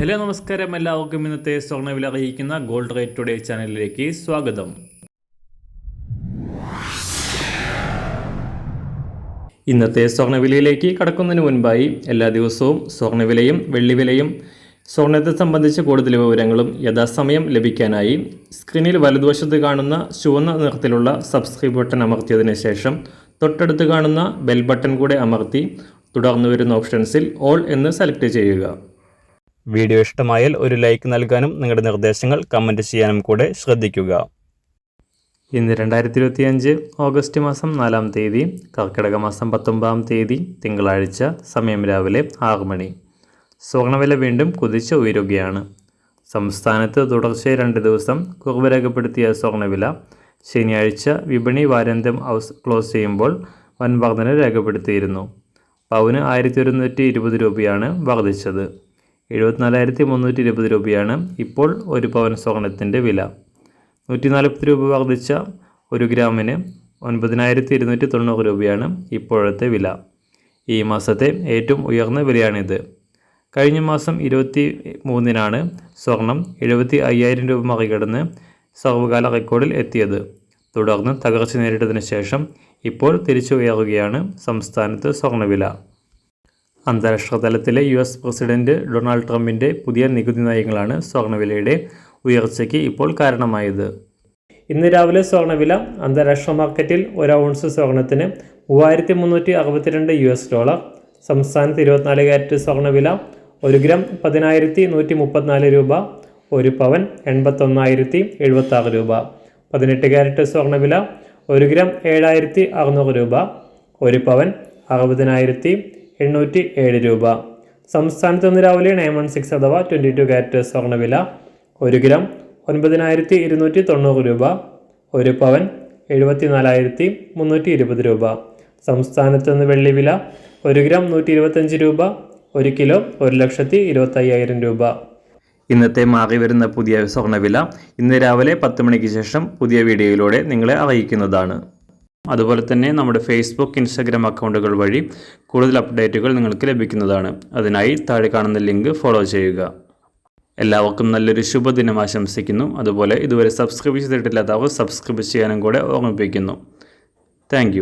Hello നമസ്കാരം, എല്ലാവർക്കും ഇന്നത്തെ സ്വർണ്ണവില അറിയിക്കുന്ന ഗോൾഡ് റേറ്റ് ടുഡേ ചാനലിലേക്ക് സ്വാഗതം. ഇന്നത്തെ സ്വർണ്ണവിലയിലേക്ക് കടക്കുന്നതിന് മുൻപായി എല്ലാ ദിവസവും സ്വർണ്ണവിലയും വെള്ളിവിലയും സ്വർണ്ണത്തെ സംബന്ധിച്ച് കൂടുതൽ വിവരങ്ങളും യഥാസമയം ലഭിക്കാനായി സ്ക്രീനിൽ വലതുവശത്ത് കാണുന്ന ചുവന്ന നിറത്തിലുള്ള സബ്സ്ക്രൈബ് ബട്ടൺ അമർത്തിയതിനു ശേഷം തൊട്ടടുത്ത് കാണുന്ന ബെൽ ബട്ടൺ കൂടെ അമർത്തി തുടർന്ന് വരുന്ന ഓപ്ഷൻസിൽ ഓൾ എന്ന് സെലക്ട് ചെയ്യുക. വീഡിയോ ഇഷ്ടമായാൽ ഒരു ലൈക്ക് നൽകാനും നിങ്ങളുടെ നിർദ്ദേശങ്ങൾ കമൻറ്റ് ചെയ്യാനും കൂടെ ശ്രദ്ധിക്കുക. ഇന്ന് 2025 ഓഗസ്റ്റ് മാസം 4-ാം തീയതി, കർക്കിടക മാസം 19-ാം തീയതി തിങ്കളാഴ്ച, സമയം രാവിലെ 6 മണി. സ്വർണ്ണവില വീണ്ടും കുതിച്ച് ഉയരുകയാണ്. സംസ്ഥാനത്ത് തുടർച്ചയായി 2 ദിവസം കുറവ് രേഖപ്പെടുത്തിയ സ്വർണ്ണവില ശനിയാഴ്ച വിപണി വാരാന്ത്യം ക്ലോസ് ചെയ്യുമ്പോൾ വൻ വർധന രേഖപ്പെടുത്തിയിരുന്നു. പവന് 1120 രൂപയാണ് വർദ്ധിച്ചത്. 74,320 രൂപയാണ് ഇപ്പോൾ ഒരു പവൻ സ്വർണത്തിൻ്റെ വില. 140 രൂപ വർദ്ധിച്ച 1 ഗ്രാമിന് 9,290 രൂപയാണ് ഇപ്പോഴത്തെ വില. ഈ മാസത്തെ ഏറ്റവും ഉയർന്ന വിലയാണിത്. കഴിഞ്ഞ മാസം 23-നാണ് സ്വർണം 75,000 രൂപ മറികടന്ന് സർവ്വകാല റെക്കോർഡിൽ എത്തിയത്. തുടർന്ന് തകർച്ച നേരിട്ടതിന് ശേഷം ഇപ്പോൾ തിരിച്ചു ഉയരുകയാണ് സംസ്ഥാനത്ത് സ്വർണ്ണവില. അന്താരാഷ്ട്ര തലത്തിലെ US പ്രസിഡന്റ് ഡൊണാൾഡ് ട്രംപിൻ്റെ പുതിയ നികുതി നയങ്ങളാണ് സ്വർണ്ണവിലയുടെ ഉയർച്ചയ്ക്ക് ഇപ്പോൾ കാരണമായത്. ഇന്ന് രാവിലെ സ്വർണ്ണവില അന്താരാഷ്ട്ര മാർക്കറ്റിൽ 1 ഔൺസ് സ്വർണത്തിന് $3,362, സംസ്ഥാനത്ത് 24 കാരറ്റ് സ്വർണ്ണവില 1 ഗ്രാം 10,134 രൂപ, 1 പവൻ 81,076 രൂപ. 18 കാരറ്റ് സ്വർണ്ണവില 1 ഗ്രാം 7,600 രൂപ, 1 പവൻ 60,807 രൂപ. സംസ്ഥാനത്ത് ഇന്ന് രാവിലെ 916 അഥവാ 22 കാരറ്റ് സ്വർണ്ണവില 1 ഗ്രാം 9,290 രൂപ, 1 പവൻ 74,320 രൂപ. സംസ്ഥാനത്ത് ഇന്ന് വെള്ളിവില 1 ഗ്രാം 125 രൂപ, 1 കിലോ 1,25,000 രൂപ. ഇന്നത്തെ മാറി വരുന്ന പുതിയ സ്വർണ്ണവില ഇന്ന് രാവിലെ 10 മണിക്ക് ശേഷം പുതിയ വീഡിയോയിലൂടെ നിങ്ങളെ അറിയിക്കുന്നതാണ്. അതുപോലെ തന്നെ നമ്മുടെ ഫേസ്ബുക്ക്, ഇൻസ്റ്റാഗ്രാം അക്കൗണ്ടുകൾ വഴി കൂടുതൽ അപ്ഡേറ്റുകൾ നിങ്ങൾക്ക് ലഭിക്കുന്നതാണ്. അതിനായി താഴെ കാണുന്ന ലിങ്ക് ഫോളോ ചെയ്യുക. എല്ലാവർക്കും നല്ലൊരു ശുഭദിനം ആശംസിക്കുന്നു. അതുപോലെ ഇതുവരെ സബ്സ്ക്രൈബ് ചെയ്തിട്ടില്ലാത്തവർ സബ്സ്ക്രൈബ് ചെയ്യാനും കൂടെ ഓർമ്മിപ്പിക്കുന്നു. താങ്ക്